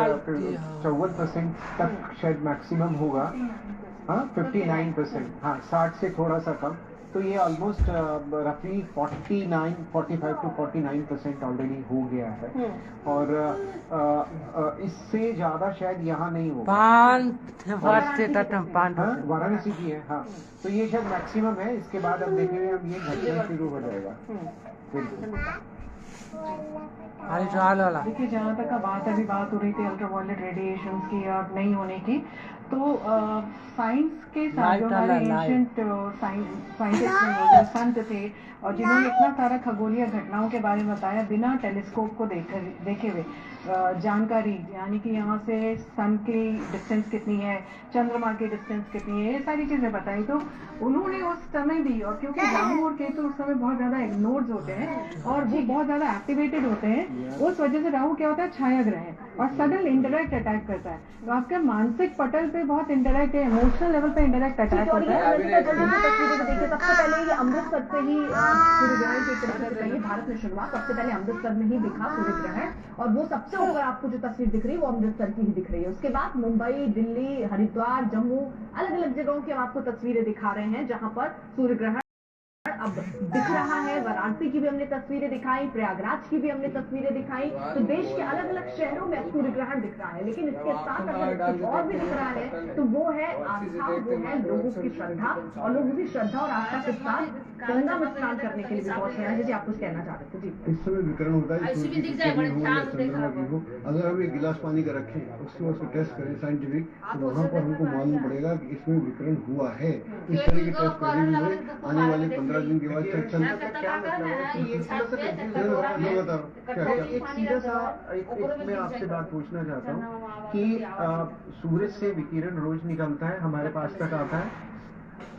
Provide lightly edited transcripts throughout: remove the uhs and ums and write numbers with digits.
54% तक शायद मैक्सिमम होगा। हाँ 59%, हाँ 60 से थोड़ा सा कम। तो ये ऑलमोस्ट रफली 45 टू 49% ऑलरेडी हो गया है। और इससे ज्यादा शायद यहाँ नहीं होगा। वाराणसी की है, हाँ। तो ये शायद मैक्सिमम है। इसके बाद अब देखेंगे, अब ये घटना शुरू हो जाएगा। देखिए, जहाँ तक अभी बात हो रही थी अल्ट्रावायलेट रेडिएशंस की या नहीं होने की, तो साइंस के साथ जो हमारे एंशिएंट साइंटिस्ट संत थे और जिन्होंने इतना सारा खगोलीय घटनाओं के बारे में बताया बिना टेलीस्कोप को देखे हुए, जानकारी, यानी कि यहाँ से सन की डिस्टेंस कितनी है, चंद्रमा की डिस्टेंस कितनी है, ये सारी चीजें बताई। तो उन्होंने उस समय भी, और क्योंकि राहु और केतु उस समय बहुत ज्यादा इग्नोर्ड होते हैं और वो बहुत ज्यादा एक्टिवेटेड होते हैं, उस वजह से राहु क्या होता है, छाया ग्रह है और सडन इंडायरेक्ट अटैक करता है। तो आपके मानसिक पटल पे बहुत इंडायरेक्ट, इमोशनल लेवल पे इंडायरेक्ट अटैक होता है। देखिए, सबसे पहले ये अमृतसर से ही सूर्य ग्रहण की तस्वीर दिखाई है। भारत में शुरुआत सबसे पहले अमृतसर में ही दिखा सूर्य ग्रहण, और वो सबसे ऊपर आपको जो तस्वीर दिख रही है वो अमृतसर की ही दिख रही है। उसके बाद मुंबई, दिल्ली, हरिद्वार, जम्मू, अलग अलग जगहों की हम आपको तस्वीरें दिखा रहे हैं जहां पर सूर्य ग्रहण अब दिख रहा है। वाराणसी की भी हमने तस्वीरें दिखाई, प्रयागराज की भी हमने तस्वीरें दिखाई। तो देश के अलग अलग शहरों में अब सूर्य ग्रहण दिख रहा है। लेकिन इसके साथ अगर कुछ और भी दिख रहा है तो वो है आस्था, वो है लोगों की श्रद्धा, और लोगों की श्रद्धा और आस्था के साथ गंगा में स्नान करने के लिए भी पहुंच रहे हैं। जी, आप कुछ कहना चाह रहे थे? जी, इस समय विकरण होता है, चंद्रमा की हो, अगर हम एक गिलास पानी का रखें, उसके बाद उसको टेस्ट करें साइंटिफिक, तो वहाँ पर हमको मालूम पड़ेगा कि इसमें विकरण हुआ है। इस तरह के टेस्ट करेंगे हुए आने वाले 15 दिन के बाद चेक क्या मतलब है? ये एक सीधा सा एक मैं आपसे बात पूछना चाहता हूँ कि सूरज से विकिरण रोज निकलता है, हमारे पास तक आता है।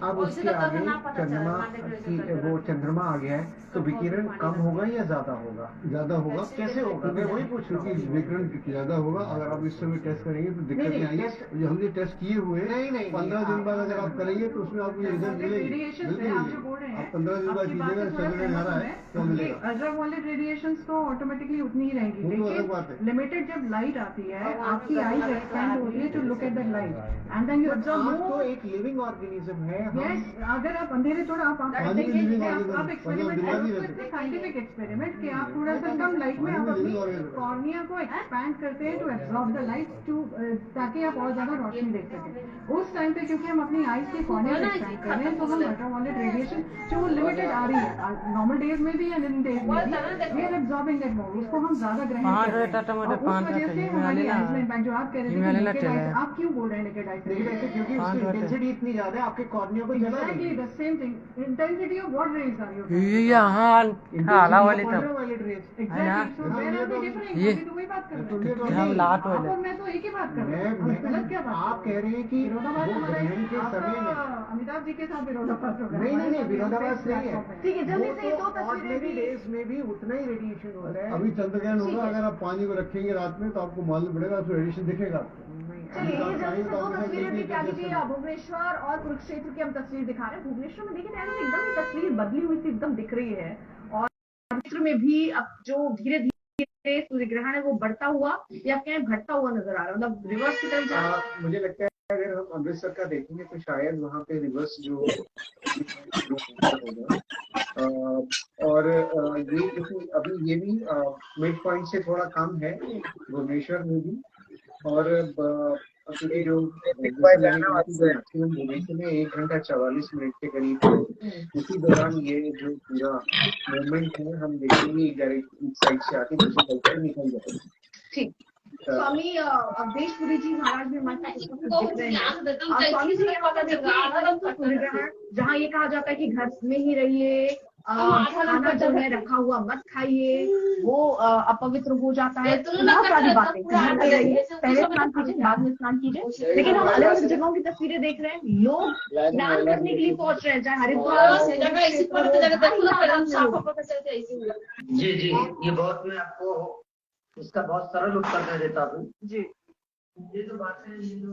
अब उसके आगे चंद्रमा की, वो चंद्रमा आ गया है, तो विकिरण कम होगा या ज्यादा होगा? ज्यादा होगा। कैसे होगा? मैं वही पूछ रहा हूँ। विकरण ज्यादा होगा। अगर आप इस समय टेस्ट करेंगे तो दिक्कतें आएंगी। जो हमने टेस्ट किए हुए नहीं 15 दिन बाद अगर आप करेंगे तो उसमें आपको ये रिजल्ट मिलेगी। आप 15 दिन बाद कीजिएगा, चंद्रग्रहण आ रहा है तो मिलेगा। अल्ट्रावायलेट रेडिएशंस तो ऑटोमेटिकली उतनी ही रहेगी, लेकिन लिमिटेड जब लाइट आती है, आपकी आईज एक्सपैंड होती है to look at that light and then you observe. तो एक लिविंग ऑर्गेनिज्म है। यस, अगर आप अंधेरे थोड़ा आप साइंटिफिक एक्सपेरिमेंट कि आप थोड़ा सा कम लाइट में आप अपनी कॉर्निया को एक्सपैंड करते हैं to absorb the light, to ताकि आप और ज्यादा रोशनी देख सकें। उस टाइम पे क्योंकि हम अपनी आईज की कॉर्निया को एक्सपैंड कर रहे हैं, तो हम अल्ट्रावायलेट रेडिएशन जो लिमिटेड आ रही है, नॉर्मल डेज में भी एंड इन डेज में भी, we are absorbing that more, उसको हम ज्यादा ग्रहण कर रहे हैं। उस वजह से हमारी आईज में इम्पैक्ट, जो आप कह रहे थे नेकेड आईज, आप क्यों बोल रहे हैं नेकेड आईज? क्योंकि उसकी इंटेंसिटी इतनी ज्यादा है, आपके कॉर्निया को जला देगी। The same thing. Intensity of what rays are you? Ultraviolet rays. Exactly. So where are we different? अभी तो वही बात कर रहे हैं। आप और मैं तो एक ही बात कर रहे हैं। गलत क्या बात? आप कह रहे हैं कि वो ग्रहण के समय में अमिताभ जी के साथ विरोधाभास हो गया। नहीं विरोधाभास नहीं है। ठीक है, जल्दी से दो तस्वीरें ऑर्डिनरी डेज में भी उतना ही रेडिएशन होता है। अभी चंद्रग्रहण होगा, अगर आप पानी को रखेंगे रात में तो आपको मालूम पड़ेगा, उसको रेडिएशन दिखेगा। चलिए, ये जल्दी से दो तस्वीरें भी क्या लीजिए। भुवनेश्वर और कुरुक्षेत्र की हम तस्वीर दिखा रहे हैं। भुवनेश्वर में देखिए एकदम ही तस्वीर बदली हुई सी एकदम दिख रही है, और कुरुक्षेत्र में भी अब जो धीरे धीरे सूर्य ग्रहण है वो बढ़ता हुआ या क्या घटता हुआ नजर आ रहा है, मतलब रिवर्स की तरफ जा रहा है। मुझे लगता है अगर हम अमृतसर का देखेंगे तो शायद वहाँ पे रिवर्स जो होगा। और ये क्योंकि अभी ये भी मिड पॉइंट से थोड़ा कम है भुवनेश्वर में भी, और क्योंकि जो मैक्सिमम भुवनेश्वर में 1 घंटा 44 मिनट के करीब है, उसी दौरान ये जो पूरा मूवमेंट है हम देखेंगे एक साइड से आके दूसरी साइड से निकल जाएगा। ठीक, स्वामी अवधेशपुरी जी महाराज भी हमारे साथ दिख रहे हैं। स्वामी जी सूर्य ग्रहण जहाँ ये कहा जाता है कि घर में ही रहिए, खाना जो है रखा हुआ मत खाइए, वो अपवित्र हो जाता है, बहुत सारी बातें। घर में रहिए, पहले स्नान कीजिए, बाद में स्नान कीजिए। लेकिन हम अलग अलग जगहों की तस्वीरें देख रहे हैं, लोग स्नान करने के लिए पहुंच रहे हैं, चाहे हरिद्वार। जी, ये बहुत, मैं आपको इसका बहुत सरल उत्तर दे देता हूँ जी। ये जो बात है, ये जो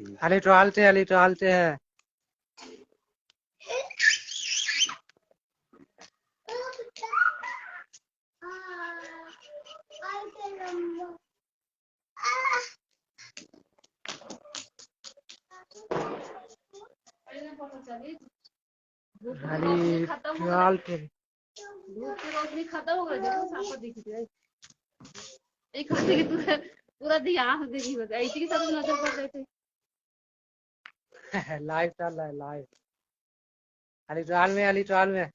अली टहलते हैं। अली टहलते धूप की रोशनी खत्म हो गई, देखो साफ दिख रही है। एक खाते की पूरा ध्यान देखी बस ऐसी की सब नजर पड़ रहे थे। लाइव चल रहा है लाइव। अली टहल में